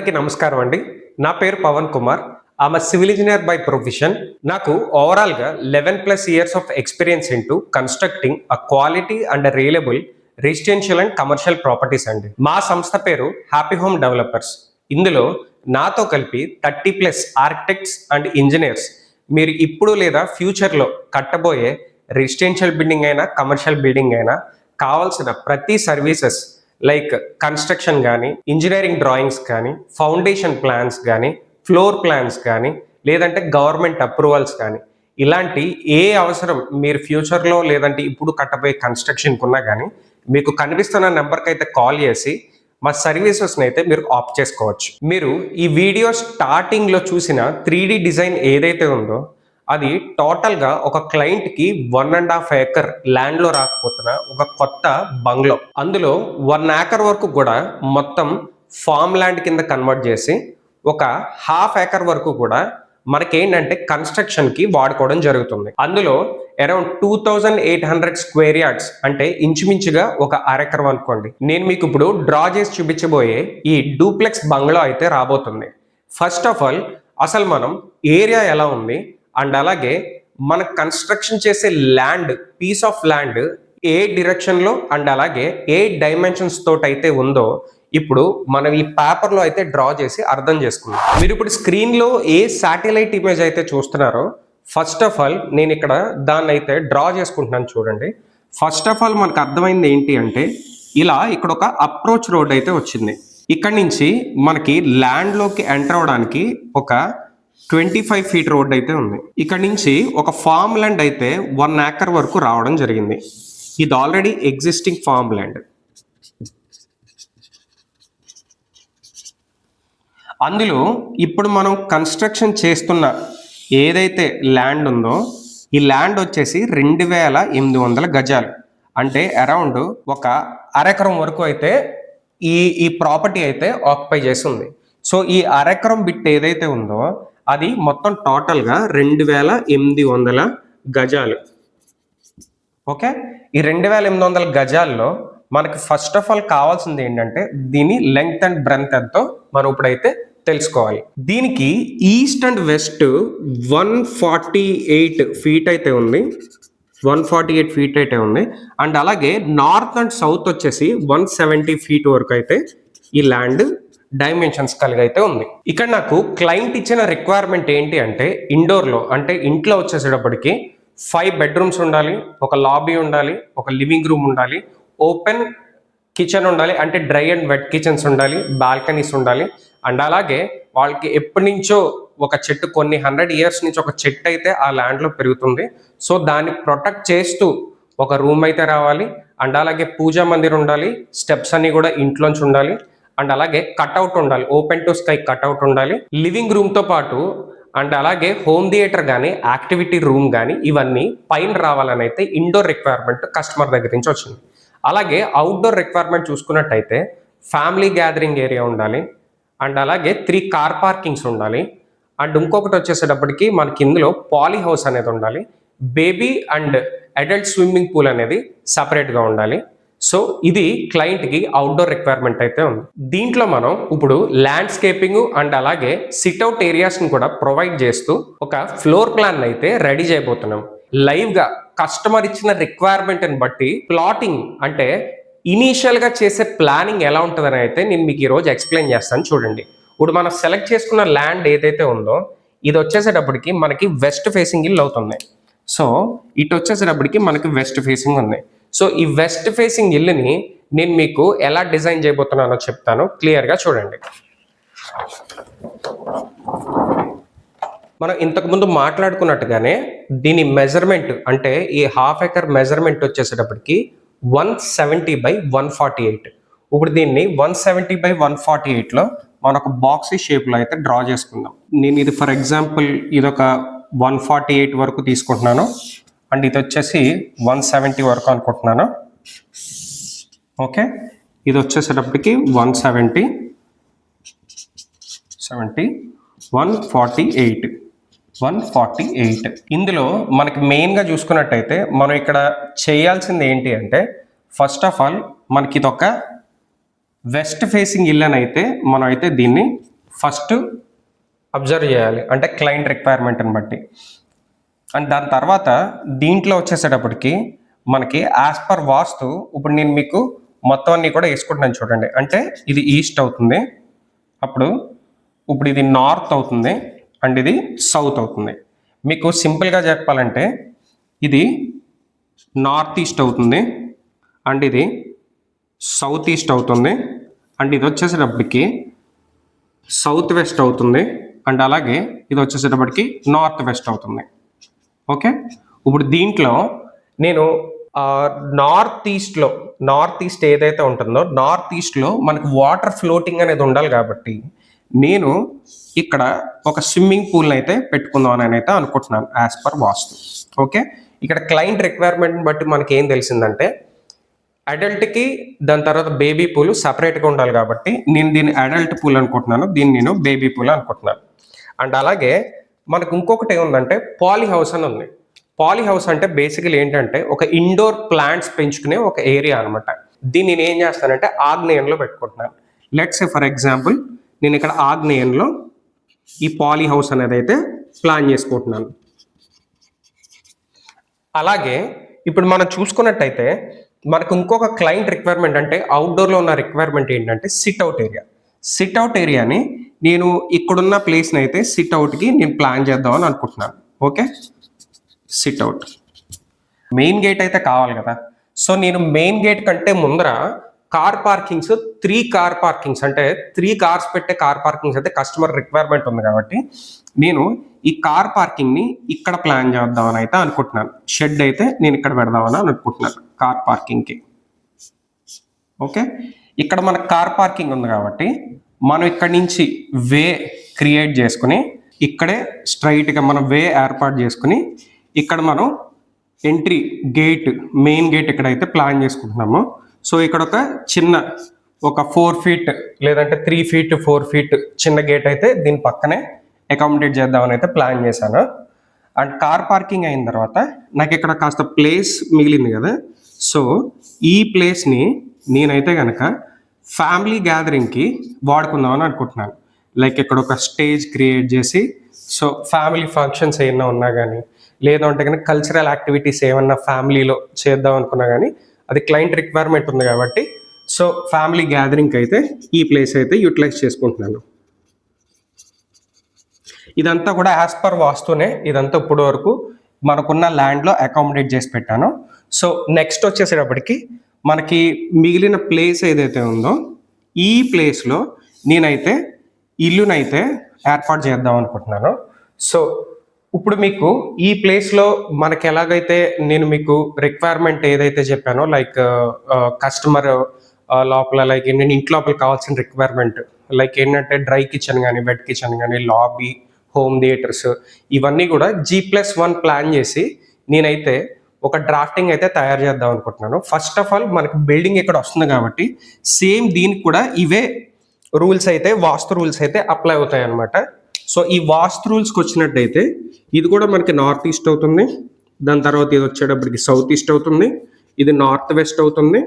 అందరికీ నమస్కారం అండి. నా పేరు Pavan Kumar. I'm a civil engineer by profession. నాకు ఓవరాల్‌గా 11+ years of experience into constructing a quality and reliable residential and commercial properties అండి. మా సంస్థ పేరు హ్యాపీ హోమ్ డెవలపర్స్. ఇందులో నాతో కలిపి 30+ ఆర్కిటెక్ట్స్ అండ్ ఇంజినీర్స్ మీరు ఇప్పుడు లేదా ఫ్యూచర్‌లో కట్టబోయే రెసిడెన్షియల్ బిల్డింగ్ అయినా, కమర్షియల్ బిల్డింగ్ అయినా కావాల్సిన ప్రతి సర్వీసెస్ లైక్ కన్స్ట్రక్షన్ కానీ, ఇంజనీరింగ్ డ్రాయింగ్స్ కానీ, ఫౌండేషన్ ప్లాన్స్ కానీ, ఫ్లోర్ ప్లాన్స్ కానీ, లేదంటే గవర్నమెంట్ అప్రూవల్స్ కానీ, ఇలాంటి ఏ అవసరం మీరు ఫ్యూచర్లో లేదంటే ఇప్పుడు కట్టబోయే కన్స్ట్రక్షన్కి ఉన్నా కానీ మీకు కనిపిస్తున్న నెంబర్కి అయితే కాల్ చేసి మా సర్వీసెస్ని అయితే మీరు ఆప్ట్ చేసుకోవచ్చు. మీరు ఈ వీడియో స్టార్టింగ్లో చూసిన 3D డిజైన్ ఏదైతే ఉందో అది టోటల్గా ఒక క్లయింట్కి 1.5 acre ల్యాండ్లో రాకపోతున్న ఒక కొత్త బంగ్లో. అందులో 1 acre వరకు కూడా మొత్తం ఫామ్ ల్యాండ్ కింద కన్వర్ట్ చేసి ఒక 1/2 acre వరకు కూడా మనకేంటంటే కన్స్ట్రక్షన్కి వాడుకోవడం జరుగుతుంది. అందులో అరౌండ్ 2800 స్క్వేర్ యార్డ్స్ అంటే ఇంచుమించుగా ఒక అరెకరం అనుకోండి. నేను మీకు ఇప్పుడు డ్రా చేసి చూపించబోయే ఈ డూప్లెక్స్ బంగ్లా అయితే రాబోతుంది. ఫస్ట్ ఆఫ్ ఆల్ అసలు మనం ఏరియా ఎలా ఉంది అండ్ అలాగే మన కన్స్ట్రక్షన్ చేసే ల్యాండ్, పీస్ ఆఫ్ ల్యాండ్ ఏ డిరెక్షన్లో అండ్ అలాగే ఏ డైమెన్షన్స్ తోటి అయితే ఉందో ఇప్పుడు మనం ఈ పేపర్లో అయితే డ్రా చేసి అర్థం చేసుకున్నాం. మీరు ఇప్పుడు స్క్రీన్లో ఏ శాటిలైట్ ఇమేజ్ అయితే చూస్తున్నారో ఫస్ట్ ఆఫ్ ఆల్ నేను ఇక్కడ దాన్ని అయితే డ్రా చేసుకుంటున్నాను చూడండి. ఫస్ట్ ఆఫ్ ఆల్ మనకు అర్థమైంది ఏంటి అంటే ఇలా ఇక్కడ ఒక అప్రోచ్ రోడ్ అయితే వచ్చింది. ఇక్కడ నుంచి మనకి ల్యాండ్లోకి ఎంటర్ అవడానికి ఒక 25 feet రోడ్ అయితే ఉంది. ఇక్కడ నుంచి ఒక ఫామ్ ల్యాండ్ అయితే 1 acre వరకు రావడం జరిగింది. ఇది ఆల్రెడీ ఎగ్జిస్టింగ్ ఫామ్ ల్యాండ్. అందులో ఇప్పుడు మనం కన్స్ట్రక్షన్ చేస్తున్న ఏదైతే ల్యాండ్ ఉందో ఈ ల్యాండ్ వచ్చేసి 2800 గజాలు అంటే అరౌండ్ ఒక అరెకరం వరకు అయితే ఈ ప్రాపర్టీ అయితే ఆక్యుపై చేస్తుంది. సో ఈ అరెకరం బిట్ ఏదైతే ఉందో అది మొత్తం టోటల్గా 2800 గజాలు. ఓకే, ఈ 2800 గజాల్లో మనకి ఫస్ట్ ఆఫ్ ఆల్ కావాల్సింది ఏంటంటే దీని లెంగ్త్ అండ్ బ్రెంత్ ఎంతో మనం ఇప్పుడైతే తెలుసుకోవాలి. దీనికి ఈస్ట్ అండ్ వెస్ట్ 148 feet అయితే ఉంది. 148 feet అయితే ఉంది. అండ్ అలాగే నార్త్ అండ్ సౌత్ వచ్చేసి 170 feet వరకు అయితే ఈ ల్యాండ్ డైమెన్షన్స్ కలిగి అయితే ఉంది. ఇక్కడ నాకు క్లయింట్ ఇచ్చిన రిక్వైర్మెంట్ ఏంటి అంటే ఇండోర్లో అంటే ఇంట్లో వచ్చేసేటప్పటికి 5 bedrooms ఉండాలి, ఒక లాబీ ఉండాలి, ఒక లివింగ్ రూమ్ ఉండాలి, ఓపెన్ కిచెన్ ఉండాలి అంటే డ్రై అండ్ వెట్ కిచెన్స్ ఉండాలి, బాల్కనీస్ ఉండాలి. అండ్ అలాగే వాళ్ళకి ఎప్పటి నుంచో ఒక చెట్టు కొన్ని 100 years నుంచి ఒక చెట్టు అయితే ఆ ల్యాండ్లో పెరుగుతుంది. సో దాన్ని ప్రొటెక్ట్ చేస్తూ ఒక రూమ్ అయితే రావాలి. అండ్ అలాగే పూజా మందిర్ ఉండాలి, స్టెప్స్ అన్ని కూడా ఇంట్లోంచి ఉండాలి. అండ్ అలాగే కట్అవుట్ ఉండాలి, ఓపెన్ టు స్కై కట్అవుట్ ఉండాలి లివింగ్ రూమ్తో పాటు. అండ్ అలాగే హోమ్ థియేటర్ కానీ యాక్టివిటీ రూమ్ కానీ ఇవన్నీ పైన రావాలని అయితే ఇండోర్ రిక్వైర్మెంట్ కస్టమర్ దగ్గర నుంచి వచ్చింది. అలాగే అవుట్డోర్ రిక్వైర్మెంట్ చూసుకున్నట్టయితే ఫ్యామిలీ గ్యాదరింగ్ ఏరియా ఉండాలి. అండ్ అలాగే 3 car parkings ఉండాలి. అండ్ ఇంకొకటి వచ్చేసేటప్పటికి మనకి ఇందులో పాలీ హౌస్ అనేది ఉండాలి. Baby and adult swimming pool అనేది సపరేట్గా ఉండాలి. సో ఇది క్లయింట్కి అవుట్డోర్ రిక్వైర్మెంట్ అయితే ఉంది. దీంట్లో మనం ఇప్పుడు ల్యాండ్స్కేపింగ్ అండ్ అలాగే సిట్అవుట్ ఏరియాస్ని కూడా ప్రొవైడ్ చేస్తూ ఒక ఫ్లోర్ ప్లాన్ అయితే రెడీ చేయబోతున్నాం. లైవ్గా కస్టమర్ ఇచ్చిన రిక్వైర్మెంట్ని బట్టి ప్లాటింగ్ అంటే ఇనీషియల్గా చేసే ప్లానింగ్ ఎలా ఉంటుందని అయితే నేను మీకు ఈరోజు ఎక్స్ప్లెయిన్ చేస్తాను చూడండి. ఇప్పుడు మనం సెలెక్ట్ చేసుకున్న ల్యాండ్ ఏదైతే ఉందో ఇది వచ్చేసేటప్పటికి మనకి వెస్ట్ ఫేసింగ్ ఇల్లు అవుతుంది. సో ఇటు వచ్చేసేటప్పటికి మనకి వెస్ట్ ఫేసింగ్ ఉంది. సో ఈ వెస్ట్ ఫేసింగ్ ఇల్లుని నేను మీకు ఎలా డిజైన్ చేయబోతున్నానో చెప్తాను, క్లియర్గా చూడండి. మనం ఇంతకుముందు మాట్లాడుకున్నట్టుగానే దీని మెజర్మెంట్ అంటే ఈ 1/2 acre మెజర్మెంట్ వచ్చేసేటప్పటికి 170 by 148. ఇప్పుడు దీన్ని 170 by 148లో మనం ఒక బాక్సీ షేప్లో అయితే డ్రా చేసుకుందాం. నేను ఇది ఫర్ ఎగ్జాంపుల్ ఇది ఒక 148 వరకు తీసుకుంటున్నాను అండ్ ఇది వచ్చేసి 170 వరకు అనుకుంటున్నాను. ఓకే, ఇది వచ్చేసేటప్పటికి 170, 148. ఇందులో మనకి మెయిన్గా చూసుకున్నట్టయితే మనం ఇక్కడ చేయాల్సింది ఏంటి అంటే ఫస్ట్ ఆఫ్ ఆల్ మనకి ఇది ఒక వెస్ట్ ఫేసింగ్ ఇల్లు అని అయితే మనం అయితే దీన్ని ఫస్ట్ అబ్జర్వ్ చేయాలి, అంటే క్లయింట్ రిక్వైర్మెంట్ని బట్టి. అండ్ దాని తర్వాత దీంట్లో వచ్చేసేటప్పటికి మనకి యాజ్ పర్ వాస్తు ఇప్పుడు నేను మీకు మొత్తం అన్నీ కూడా వేసుకుంటున్నాను చూడండి. అంటే ఇది ఈస్ట్ అవుతుంది, అప్పుడు ఇప్పుడు ఇది నార్త్ అవుతుంది, అండ్ ఇది సౌత్ అవుతుంది. మీకు సింపుల్గా చెప్పాలంటే ఇది నార్త్ ఈస్ట్ అవుతుంది, అండ్ ఇది సౌత్ ఈస్ట్ అవుతుంది, అండ్ ఇది వచ్చేసేటప్పటికి సౌత్ వెస్ట్ అవుతుంది, అండ్ అలాగే ఇది వచ్చేసేటప్పటికి నార్త్ వెస్ట్ అవుతుంది. ఓకే, ఇప్పుడు దీంట్లో నేను నార్త్ ఈస్ట్ ఏదైతే ఉంటుందో నార్త్ ఈస్ట్లో మనకు వాటర్ ఫ్లోటింగ్ అనేది ఉండాలి కాబట్టి నేను ఇక్కడ ఒక స్విమ్మింగ్ పూల్ అయితే పెట్టుకుందాం అని అయితే అనుకుంటున్నాను యాజ్ పర్ వాస్తు. ఓకే, ఇక్కడ క్లయింట్ రిక్వైర్మెంట్ని బట్టి మనకి ఏం తెలిసిందంటే అడల్ట్కి దాని తర్వాత బేబీ పూల్ సపరేట్గా ఉండాలి కాబట్టి నేను దీన్ని అడల్ట్ పూల్ అనుకుంటున్నాను, దీన్ని నేను బేబీ పూల్ అనుకుంటున్నాను. అండ్ అలాగే మనకు ఇంకొకటి ఏముందంటే పాలీ హౌస్ అని ఉంది. పాలీ హౌస్ అంటే బేసికలీ ఏంటంటే ఒక ఇండోర్ ప్లాంట్స్ పెంచుకునే ఒక ఏరియా అనమాట. దీన్ని నేను ఏం చేస్తానంటే ఆగ్నేయంలో పెట్టుకుంటున్నాను. లెట్స్ సే ఫర్ ఎగ్జాంపుల్ నేను ఇక్కడ ఆగ్నేయంలో ఈ పాలీ హౌస్ అనేది అయితే ప్లాన్ చేసుకుంటున్నాను. అలాగే ఇప్పుడు మనం చూసుకున్నట్టయితే మనకు ఇంకొక క్లయింట్ రిక్వైర్మెంట్ అంటే అవుట్డోర్లో ఉన్న రిక్వైర్మెంట్ ఏంటంటే సిట్అవుట్ ఏరియా. సిట్అవుట్ ఏరియాని నేను ఇక్కడున్న ప్లేస్ని అయితే సిట్అవుట్కి నేను ప్లాన్ చేద్దామని అనుకుంటున్నాను. ఓకే, సిట్అవుట్ మెయిన్ గేట్ అయితే కావాలి కదా. సో నేను మెయిన్ గేట్ కంటే ముందర కార్ పార్కింగ్స్ 3 కార్ పార్కింగ్స్ అంటే 3 కార్స్ పెట్టే కార్ పార్కింగ్స్ అయితే కస్టమర్ రిక్వైర్మెంట్ ఉంది కాబట్టి నేను ఈ కార్ పార్కింగ్ని ఇక్కడ ప్లాన్ చేద్దామని అయితే అనుకుంటున్నాను. షెడ్ అయితే నేను ఇక్కడ పెడదామని అనుకుంటున్నాను కార్ పార్కింగ్కి. ఓకే, ఇక్కడ మనకు కార్ పార్కింగ్ ఉంది కాబట్టి మనం ఇక్కడ నుంచి వే క్రియేట్ చేసుకుని ఇక్కడే స్ట్రైట్గా మనం వే ఏర్పాటు చేసుకుని ఇక్కడ మనం ఎంట్రీ గేట్ మెయిన్ గేట్ ఇక్కడైతే ప్లాన్ చేసుకుంటున్నాము. సో ఇక్కడ ఒక 4 feet లేదంటే 3 feet 4 feet చిన్న గేట్ అయితే దీని పక్కనే అకామిడేట్ చేద్దామని అయితే ప్లాన్ చేశాను. అండ్ కార్ పార్కింగ్ అయిన తర్వాత నాకు ఇక్కడ కాస్త ప్లేస్ మిగిలింది కదా. సో ఈ ప్లేస్ని నేనైతే కనుక ఫ్యామిలీ గ్యాదరింగ్కి వాడుకుందామని అనుకుంటున్నాను. లైక్ ఇక్కడ ఒక స్టేజ్ క్రియేట్ చేసి సో ఫ్యామిలీ ఫంక్షన్స్ ఏమైనా ఉన్నా కానీ లేదంటే కనుక కల్చరల్ యాక్టివిటీస్ ఏమన్నా ఫ్యామిలీలో చేద్దాం అనుకున్నా కానీ అది క్లయింట్ రిక్వైర్మెంట్ ఉంది కాబట్టి సో ఫ్యామిలీ గ్యాదరింగ్కి అయితే ఈ ప్లేస్ అయితే యూటిలైజ్ చేసుకుంటున్నాను. ఇదంతా కూడా యాజ్ పర్ వాస్తునే ఇదంతా ఇప్పుడు వరకు మనకున్న ల్యాండ్లో అకామిడేట్ చేసి పెట్టాను. సో నెక్స్ట్ వచ్చేసేటప్పటికి మనకి మిగిలిన ప్లేస్ ఏదైతే ఉందో ఈ ప్లేస్లో నేనైతే ఇల్లునైతే ఏర్పాటు చేద్దాం అనుకుంటున్నాను. సో ఇప్పుడు మీకు ఈ ప్లేస్లో మనకి ఎలాగైతే నేను మీకు రిక్వైర్మెంట్ ఏదైతే చెప్పానో లైక్ కస్టమర్ లోపల లైక్ ఏంటంటే ఇంటి లోపల కావాల్సిన రిక్వైర్మెంట్ లైక్ ఏంటంటే డ్రై కిచెన్ కానీ వెట్ కిచెన్ కానీ లాబీ హోమ్ థియేటర్స్ ఇవన్నీ కూడా G+1 ప్లాన్ చేసి నేనైతే ఒక డ్రాఫ్టింగ్ అయితే తయారు చేద్దాం అనుకుంటున్నాను. ఫస్ట్ ఆఫ్ ఆల్ మనకి బిల్డింగ్ ఇక్కడ వస్తుంది కాబట్టి సేమ్ దీనికి కూడా ఇవే రూల్స్ అయితే వాస్తు రూల్స్ అయితే అప్లై అవుతాయి అన్నమాట. సో ఈ వాస్తు రూల్స్కి వచ్చినట్టయితే ఇది కూడా మనకి నార్త్ ఈస్ట్ అవుతుంది, దాని తర్వాత ఇది వచ్చేటప్పటికి సౌత్ ఈస్ట్ అవుతుంది, ఇది నార్త్ వెస్ట్ అవుతుంది,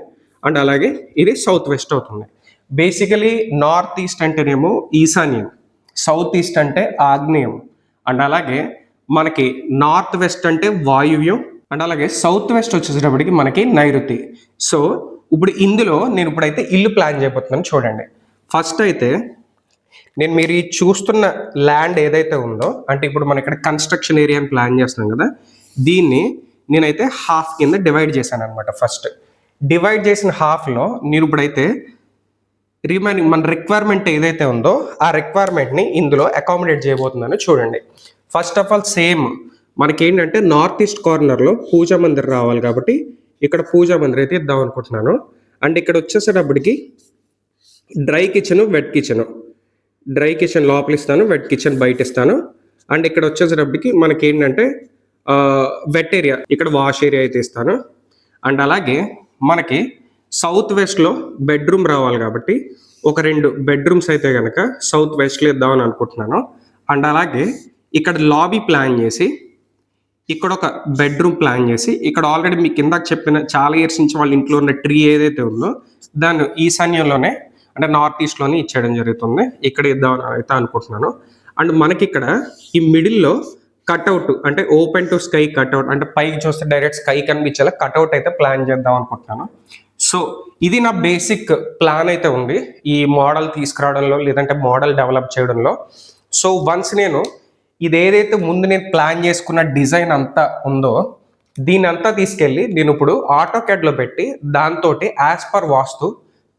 అండ్ అలాగే ఇది సౌత్ వెస్ట్ అవుతుంది. బేసికలీ నార్త్ ఈస్ట్ అంటేనేమో ఈశాన్యం, సౌత్ ఈస్ట్ అంటే ఆగ్నేయం, అండ్ అలాగే మనకి నార్త్ వెస్ట్ అంటే వాయువ్యం, అండ్ అలాగే సౌత్ వెస్ట్ వచ్చేసేటప్పటికి మనకి నైరుతి. సో ఇప్పుడు ఇందులో నేను ఇప్పుడైతే ఇల్లు ప్లాన్ చేయబోతున్నాను చూడండి. ఫస్ట్ అయితే నేను మీరు ఈ చూస్తున్న ల్యాండ్ ఏదైతే ఉందో అంటే ఇప్పుడు మనం ఇక్కడ కన్స్ట్రక్షన్ ఏరియాని ప్లాన్ చేస్తున్నాం కదా, దీన్ని నేనైతే హాఫ్ కింద డివైడ్ చేశాను అనమాట. ఫస్ట్ డివైడ్ చేసిన హాఫ్లో నేను ఇప్పుడైతే రిమైనింగ్ మన రిక్వైర్మెంట్ ఏదైతే ఉందో ఆ రిక్వైర్మెంట్ని ఇందులో అకామిడేట్ చేయబోతున్నాను చూడండి. ఫస్ట్ ఆఫ్ ఆల్ సేమ్ మనకి ఏంటంటే నార్త్ ఈస్ట్ కార్నర్లో పూజా మందిర్ రావాలి కాబట్టి ఇక్కడ పూజా మందిర్ అయితే ఇద్దాం అనుకుంటున్నాను. అండ్ ఇక్కడ వచ్చేసేటప్పటికి dry kitchen wet kitchen, dry kitchen లోపల ఇస్తాను, వెట్ కిచెన్ బయట ఇస్తాను. అండ్ ఇక్కడ వచ్చేసేటప్పటికి మనకి ఏంటంటే వెట్ ఏరియా ఇక్కడ వాష్ ఏరియా అయితే ఇస్తాను. అండ్ అలాగే మనకి సౌత్ వెస్ట్లో బెడ్రూమ్ రావాలి కాబట్టి ఒక 2 బెడ్రూమ్స్ అయితే కనుక సౌత్ వెస్ట్లో ఇద్దామని అనుకుంటున్నాను. అండ్ అలాగే ఇక్కడ లాబీ ప్లాన్ చేసి ఇక్కడ ఒక బెడ్రూమ్ ప్లాన్ చేసి ఇక్కడ ఆల్రెడీ మీకు కింద చెప్పిన చాలా ఇయర్స్ నుంచి వాళ్ళ ఇంట్లో ఉన్న ట్రీ ఏదైతే ఉందో దాన్ని ఈశాన్యంలోనే అంటే నార్త్ ఈస్ట్లోని ఇచ్చేయడం జరుగుతుంది. ఇక్కడ ఇద్దామని అయితే అనుకుంటున్నాను. అండ్ మనకి ఇక్కడ ఈ మిడిల్లో కట్అవుట్ అంటే ఓపెన్ టు స్కై కట్అవుట్, అంటే పైకి చూస్తే డైరెక్ట్ స్కై కనిపించేలా కట్అవుట్ అయితే ప్లాన్ చేద్దాం అనుకుంటున్నాను. సో ఇది నా బేసిక్ ప్లాన్ అయితే ఉంది ఈ మోడల్ తీసుకురావడంలో, లేదంటే మోడల్ డెవలప్ చేయడంలో. సో వన్స్ నేను ఇది ఏదైతే ముందు నేను ప్లాన్ చేసుకున్న డిజైన్ అంతా ఉందో దీని అంతా తీసుకెళ్ళి నేను ఇప్పుడు ఆటోకాడ్లో పెట్టి దాంతో యాజ్ పర్ వాస్తు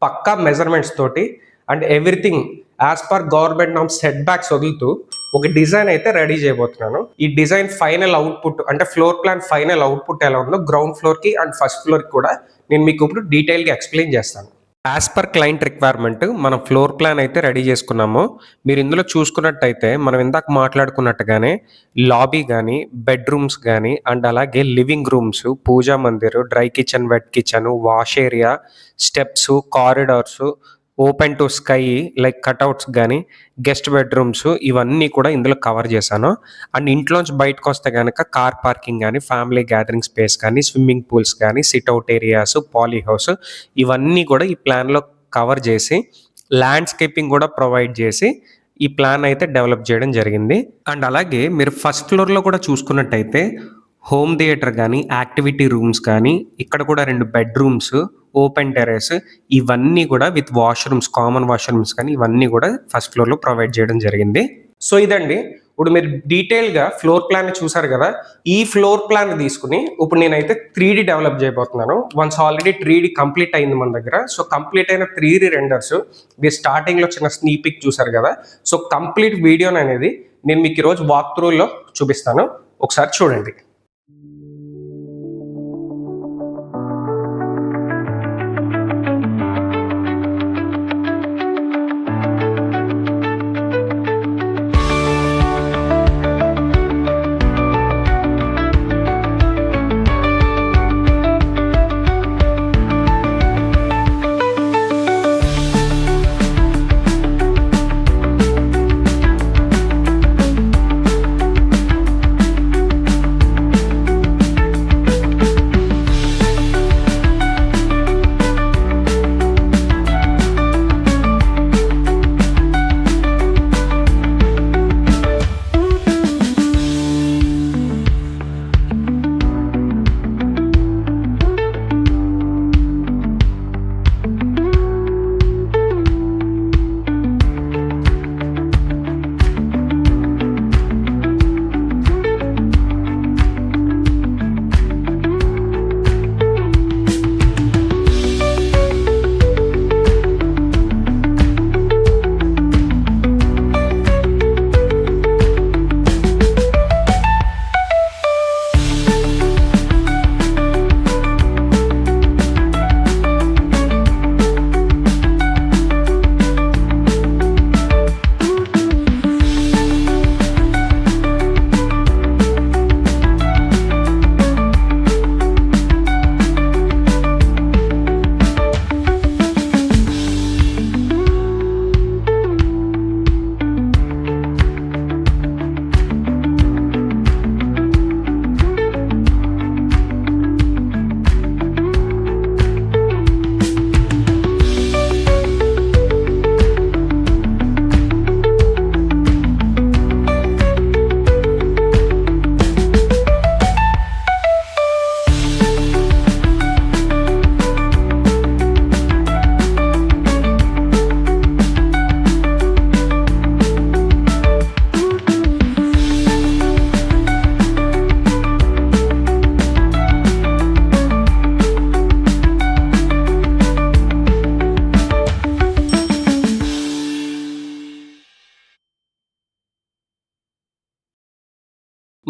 పక్కా మెజర్మెంట్స్ తోటి and everything as per government norms set backs వదులుతూ ఒక డిజైన్ అయితే రెడీ చేయబోతున్నాను. ఈ డిజైన్ ఫైనల్ అవుట్పుట్ అంటే ఫ్లోర్ ప్లాన్ ఫైనల్ అవుట్పుట్ ఎలా ఉందో గ్రౌండ్ ఫ్లోర్కి అండ్ ఫస్ట్ ఫ్లోర్కి కూడా నేను మీకు ఇప్పుడు డీటెయిల్గా ఎక్స్ప్లెయిన్ చేస్తాను. యాజ్ పర్ క్లయింట్ రిక్వైర్మెంట్ మనం ఫ్లోర్ ప్లాన్ అయితే రెడీ చేసుకున్నాము. మీరు ఇందులో చూసుకున్నట్టయితే మనం ఇందాక మాట్లాడుకున్నట్టుగానే లాబీ కానీ, బెడ్రూమ్స్ కానీ, అండ్ అలాగే living rooms, puja mandir, dry kitchen, wet kitchen, wash area, steps, corridors, open to sky like cutouts కానీ, గెస్ట్ బెడ్రూమ్స్, ఇవన్నీ కూడా ఇందులో కవర్ చేశాను. అండ్ ఇంట్లోంచి బయటకు వస్తే కనుక కార్ పార్కింగ్ కానీ, ఫ్యామిలీ గ్యాదరింగ్ స్పేస్ కానీ, స్విమ్మింగ్ పూల్స్ కానీ, సిట్అవుట్ ఏరియాస్, పాలీ హౌస్, ఇవన్నీ కూడా ఈ ప్లాన్లో కవర్ చేసి ల్యాండ్స్కేపింగ్ కూడా ప్రొవైడ్ చేసి ఈ ప్లాన్ అయితే డెవలప్ చేయడం జరిగింది. అండ్ అలాగే మీరు ఫస్ట్ ఫ్లోర్లో కూడా చూసుకున్నట్టయితే హోమ్ థియేటర్ కానీ, యాక్టివిటీ రూమ్స్ కానీ, ఇక్కడ కూడా 2 బెడ్రూమ్స్, ఓపెన్ టెర్రస్, ఇవన్నీ కూడా విత్ వాష్రూమ్స్, కామన్ వాష్రూమ్స్ కానీ ఇవన్నీ కూడా ఫస్ట్ ఫ్లోర్లో ప్రొవైడ్ చేయడం జరిగింది. సో ఇదండి, ఇప్పుడు మీరు డీటెయిల్గా ఫ్లోర్ ప్లాన్ చూసారు కదా. ఈ ఫ్లోర్ ప్లాన్ తీసుకుని ఇప్పుడు నేనైతే 3D డెవలప్ చేయబోతున్నాను. వన్స్ ఆల్రెడీ 3D కంప్లీట్ అయింది మన దగ్గర. సో కంప్లీట్ అయిన 3D రెండర్స్ మీరు స్టార్టింగ్లో చిన్న స్నీపిక్ చూసారు కదా. సో కంప్లీట్ వీడియోని అనేది నేను మీకు ఈరోజు వాక్ త్రూలో చూపిస్తాను, ఒకసారి చూడండి.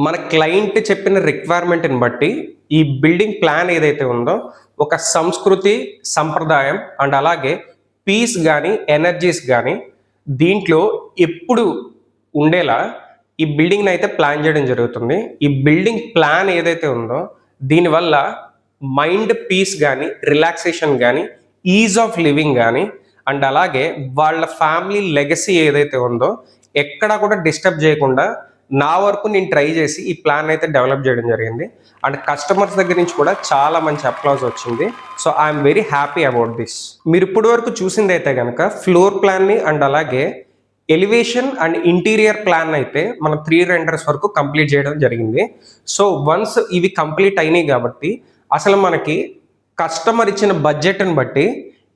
మన క్లయింట్ చెప్పిన రిక్వైర్మెంట్ని బట్టి ఈ బిల్డింగ్ ప్లాన్ ఏదైతే ఉందో ఒక సంస్కృతి, సంప్రదాయం అండ్ అలాగే పీస్ కానీ, ఎనర్జీస్ కానీ దీంట్లో ఎప్పుడు ఉండేలా ఈ బిల్డింగ్ని అయితే ప్లాన్ చేయడం జరుగుతుంది. ఈ బిల్డింగ్ ప్లాన్ ఏదైతే ఉందో దీనివల్ల మైండ్ పీస్ కానీ, రిలాక్సేషన్ కానీ, ఈజ్ ఆఫ్ లివింగ్ కానీ అండ్ అలాగే వాళ్ళ ఫ్యామిలీ లెగసీ ఏదైతే ఉందో ఎక్కడ కూడా డిస్టర్బ్ చేయకుండా నా వరకు నేను ట్రై చేసి ఈ ప్లాన్ అయితే డెవలప్ చేయడం జరిగింది. అండ్ కస్టమర్స్ దగ్గర నుంచి కూడా చాలా మంచి అప్లాజ్ వచ్చింది. So I'm very happy about this. మీరు ఇప్పటి వరకు చూసింది అయితే కనుక ఫ్లోర్ ప్లాన్ని అండ్ అలాగే ఎలివేషన్ అండ్ ఇంటీరియర్ ప్లాన్ అయితే మనం 3 రెండర్స్ వరకు కంప్లీట్ చేయడం జరిగింది. సో వన్స్ ఇవి కంప్లీట్ అయినాయి కాబట్టి అసలు మనకి కస్టమర్ ఇచ్చిన బడ్జెట్ని బట్టి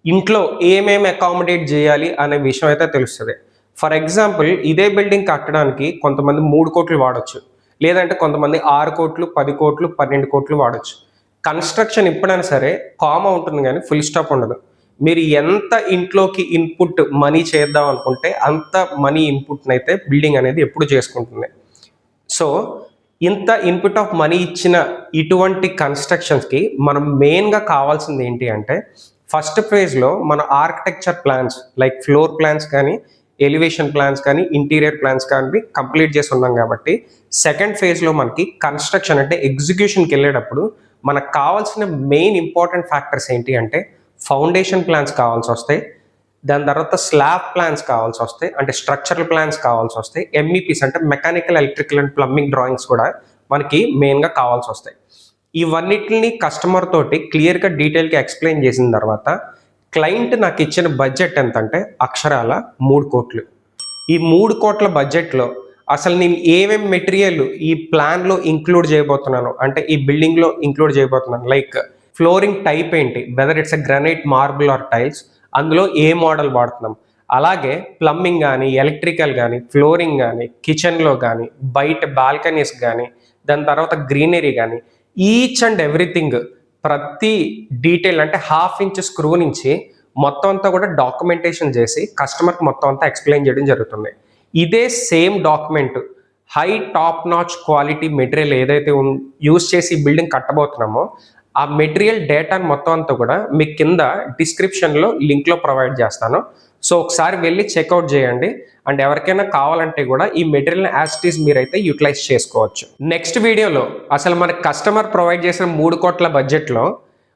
ఇంట్లో ఏమేమి అకామిడేట్ చేయాలి అనే విషయం అయితే తెలుస్తుంది. ఫర్ ఎగ్జాంపుల్ ఇదే బిల్డింగ్ కట్టడానికి కొంతమంది 3 కోట్లు వాడచ్చు, లేదంటే కొంతమంది 6 కోట్లు 10 కోట్లు 12 కోట్లు వాడచ్చు. కన్స్ట్రక్షన్ ఎప్పుడైనా సరే కామా ఉంటుంది కానీ ఫుల్ స్టాప్ ఉండదు. మీరు ఎంత ఇంట్లోకి ఇన్పుట్ మనీ చేద్దాం అనుకుంటే అంత మనీ ఇన్పుట్ని అయితే బిల్డింగ్ అనేది ఎప్పుడు చేసుకుంటుంది. సో ఇంత ఇన్పుట్ ఆఫ్ మనీ ఇచ్చిన ఇటువంటి కన్స్ట్రక్షన్స్కి మనం మెయిన్గా కావాల్సింది ఏంటి అంటే ఫస్ట్ ఫేజ్లో మన architecture plans like floor plans కానీ ఎలివేషన్ ప్లాన్స్ కానీ ఇంటీరియర్ ప్లాన్స్ కానీ కంప్లీట్ చేసి ఉన్నాం కాబట్టి సెకండ్ ఫేజ్లో మనకి కన్స్ట్రక్షన్ అంటే ఎగ్జిక్యూషన్కి వెళ్ళేటప్పుడు మనకు కావాల్సిన మెయిన్ ఇంపార్టెంట్ ఫ్యాక్టర్స్ ఏంటి అంటే ఫౌండేషన్ ప్లాన్స్ కావాల్సి వస్తాయి, దాని తర్వాత స్లాబ్ ప్లాన్స్ కావాల్సి వస్తాయి, అంటే స్ట్రక్చరల్ ప్లాన్స్ కావాల్సి వస్తాయి, ఎంఈపీస్ అంటే mechanical electrical and plumbing drawings కూడా మనకి మెయిన్గా కావాల్సి వస్తాయి. ఇవన్నిటిని కస్టమర్ తోటి క్లియర్గా డీటెయిల్గా ఎక్స్ప్లెయిన్ చేసిన తర్వాత క్లయింట్ నాకు ఇచ్చిన బడ్జెట్ ఎంతంటే అక్షరాల 3 కోట్లు. ఈ 3 కోట్ల బడ్జెట్లో అసలు నేను ఏమేమి మెటీరియల్ ఈ ప్లాన్లో ఇంక్లూడ్ చేయబోతున్నాను అంటే ఈ బిల్డింగ్లో ఇంక్లూడ్ చేయబోతున్నాను, లైక్ ఫ్లోరింగ్ టైప్ ఏంటి, whether it's a granite, marble or tiles, అందులో ఏ మోడల్ వాడుతున్నాం, అలాగే ప్లంబింగ్ కానీ ఎలక్ట్రికల్ కానీ ఫ్లోరింగ్ కానీ కిచెన్లో కానీ బయట బాల్కనీస్ కానీ దాని తర్వాత గ్రీనరీ కానీ ఈచ్ అండ్ ఎవ్రీథింగ్ ప్రతి డీటెయిల్ అంటే 1/2 ఇంచ్ స్క్రూ నుంచి మొత్తం అంతా కూడా డాక్యుమెంటేషన్ చేసి కస్టమర్కి మొత్తం అంతా ఎక్స్ప్లెయిన్ చేయడం జరుగుతుంది. ఇదే same document high top notch quality material ఏదైతే యూజ్ చేసి బిల్డింగ్ కట్టబోతున్నామో ఆ మెటీరియల్ డేటాని మొత్తం అంతా కూడా మీకు కింద డిస్క్రిప్షన్లో లింక్లో ప్రొవైడ్ చేస్తాను. సో ఒకసారి వెళ్ళి చెక్అవుట్ చేయండి. అండ్ ఎవరికైనా కావాలంటే కూడా ఈ మెటీరియల్ యాజ్ ఇట్ ఈస్ మీరైతే యూటిలైజ్ చేసుకోవచ్చు. నెక్స్ట్ వీడియోలో అసలు మన కస్టమర్ ప్రొవైడ్ చేసిన 3 కోట్ల బడ్జెట్లో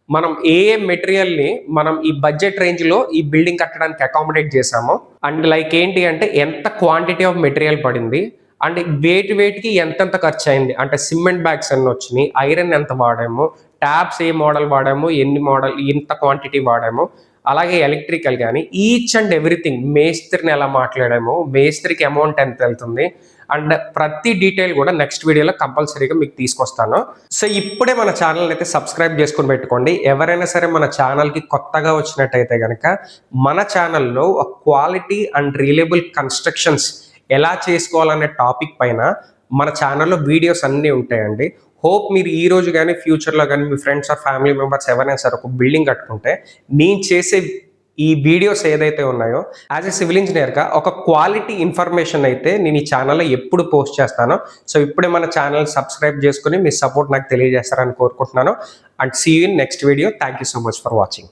మనం ఏ మెటీరియల్ని మనం ఈ బడ్జెట్ రేంజ్లో ఈ బిల్డింగ్ కట్టడానికి అకామిడేట్ చేసామో అండ్ లైక్ ఏంటి అంటే ఎంత క్వాంటిటీ ఆఫ్ మెటీరియల్ పడింది అండ్ వేటికి ఎంతెంత ఖర్చు అయింది, అంటే సిమెంట్ బ్యాగ్స్ ఎన్ని వచ్చినాయి, ఐరన్ ఎంత వాడాము, ట్యాబ్స్ ఏ మోడల్ వాడాము, ఎన్ని మోడల్ ఎంత క్వాంటిటీ వాడాము, అలాగే ఎలక్ట్రికల్ కానీ ఈచ్ అండ్ ఎవ్రీథింగ్, మేస్త్రిని ఎలా మాట్లాడాము, మేస్త్రికి అమౌంట్ ఎంత వెళ్తుంది అండ్ ప్రతి డీటెయిల్ కూడా నెక్స్ట్ వీడియోలో కంపల్సరీగా మీకు తీసుకొస్తాను. సో ఇప్పుడే మన ఛానల్ అయితే సబ్స్క్రైబ్ చేసుకుని పెట్టుకోండి. ఎవరైనా సరే మన ఛానల్కి కొత్తగా వచ్చినట్టయితే కనుక మన ఛానల్లో క్వాలిటీ అండ్ రిలయబుల్ కన్స్ట్రక్షన్స్ ఎలా చేసుకోవాలనే టాపిక్ పైన మన ఛానల్లో వీడియోస్ అన్నీ ఉంటాయండి. హోప్ మీరు ఈ రోజు కానీ ఫ్యూచర్లో కానీ మీ ఫ్రెండ్స్ ఆర్ ఫ్యామిలీ మెంబర్స్ ఎవరైనా సరే ఒక బిల్డింగ్ కట్టుకుంటే నేను చేసే ఈ వీడియోస్ ఏదైతే ఉన్నాయో యాజ్ ఎ సివిల్ ఇంజనీర్గా ఒక క్వాలిటీ ఇన్ఫర్మేషన్ అయితే నేను ఈ ఛానల్లో ఎప్పుడు పోస్ట్ చేస్తానో. సో ఇప్పుడే మన ఛానల్ సబ్స్క్రైబ్ చేసుకుని మీ సపోర్ట్ నాకు తెలియజేస్తారని కోరుకుంటున్నాను. And see you in next video. Thank you so much for watching.